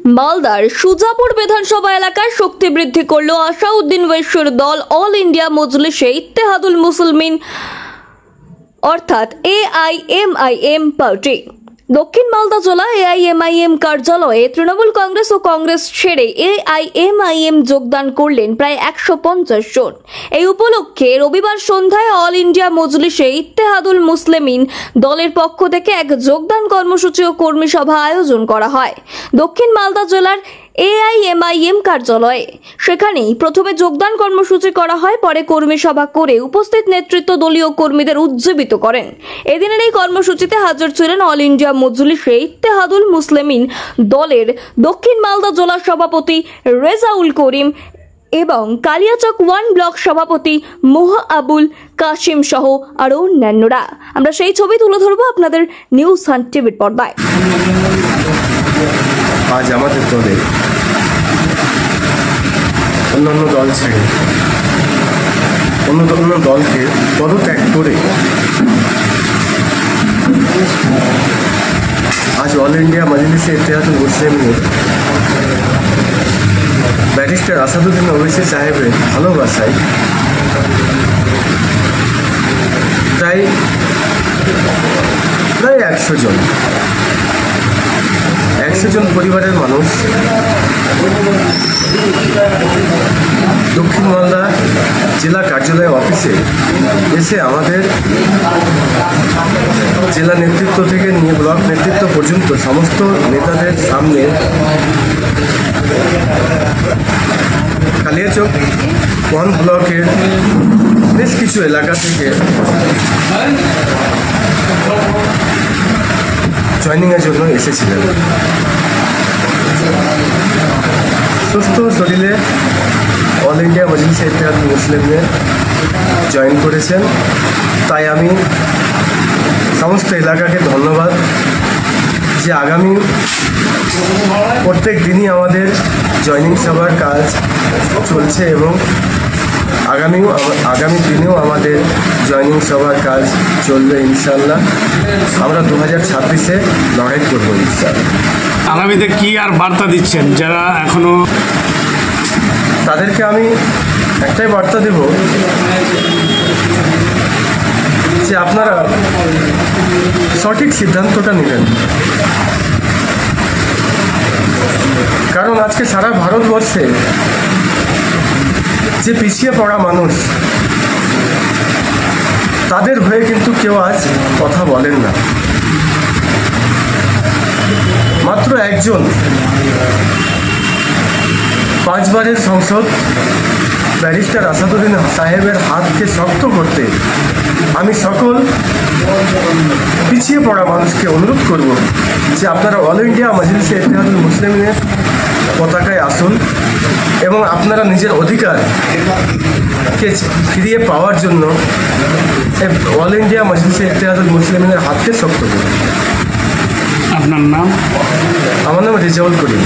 মালদার সুজাপুর বিধানসভা এলাকায় শক্তি বৃদ্ধি করল আসাউদ্দিন ওয়েসির দল অল ইন্ডিয়া মজলিসে ইত্তেহাদুল মুসলিমিন অর্থাৎ AIMIM পার্টি। দক্ষিণ মালদা জেলা AIMIM কার্যালয়ে তৃণমূল কংগ্রেস ও কংগ্রেস ছেড়ে AIMIM যোগদান করলেন প্রায় 150 জন। এই উপলক্ষে রবিবার সন্ধ্যায় অল ইন্ডিয়া মজলিসে ইত্তেহাদুল মুসলিমিন দলের পক্ষ থেকে এক যোগদান কর্মসূচি ও কর্মী সভা আয়োজন করা হয় দক্ষিণ মালদা জেলার AIMIM কার্যালয়ে। সেখানেই প্রথমে যোগদান কর্মসূচি করা হয়, পরে কর্মী সভা করে উপস্থিত নেতৃত্ব দলীয় কর্মীদের উজ্জীবিত করেন। এদিনের এই কর্মসূচিতে হাজির ছিলেন অল ইন্ডিয়া মজলিসে ইত্তেহাদুল মুসলিমিন দলের দক্ষিণ মালদা জেলা সভাপতি রেজাউল করিম এবং কালিয়াচক 1 ব্লক সভাপতি মোহাআবুল কাশিম সহ আরো অন্যান্যরা। আমরা সেই ছবি তুলে ধরবো আপনাদের নিউজ হান্ট টিভির পর্দায়। আজ আমাদের দলে অন্যান্য দল ছেড়ে অন্য দলকে পদত্যাগ করে আজ অল ইন্ডিয়া মজলিসে ইত্তেহাদুল মুসলিমিনের ব্যারিস্টার আসাদুদ্দিন ওয়েসি সাহেবের ভালোবাসায় প্রায় 100 জন পরিবারের মানুষ দক্ষিণ মালদা জেলা কার্যালয় অফিসে এসে আমাদের জেলা নেতৃত্ব থেকে নিয়ে ব্লক নেতৃত্ব পর্যন্ত সমস্ত নেতাদের সামনে কালিয়াচক 1 ব্লকের বেশ কিছু এলাকা থেকে জয়েনিংয়ের জন্য এসেছিলেন। সুস্থ শরীরে অল ইন্ডিয়া মজলিসে ইত্তেহাদুল মুসলিমিনে জয়েন করেছেন, তাই আমি সমস্ত এলাকাকে ধন্যবাদ যে আগামী প্রত্যেক দিনই আমাদের জয়েনিং সভার কাজ চলছে এবং আগামী দিনেও আমাদের জয়েনিং সভার কাজ চলবে ইনশাল্লাহ। আমরা 2026-এ লড়াই করবো ইনশাল্লাহ। আগামীতে কি আর বার্তা দিচ্ছেন যারা এখনো? তাদেরকে আমি একটাই বার্তা দেব যে আপনারা সঠিক সিদ্ধান্তটা নেবেন, কারণ আজকে সারা ভারতবর্ষে যে পিছিয়ে পড়া মানুষ তাদের হয়ে কিন্তু কেউ আজ কথা বলেন না। মাত্র একজন 5 বারের সংসদ ব্যারিস্টার আসাদুদ্দিন সাহেবের হাতকে শক্ত করতে আমি সকল পিছিয়ে পড়া মানুষকে অনুরোধ করব যে আপনারা অল ইন্ডিয়া মজলিসে ইত্তেহাদুল মুসলিমিনের পতাকায় আসুন এবং আপনারা নিজের অধিকারকে ফিরিয়ে পাওয়ার জন্য অল ইন্ডিয়া মজলিসে ইত্তেহাদুল মুসলিমিনের হাতকে শক্ত করুন। আপনার নাম? আমার নাম রেজাউল করিম।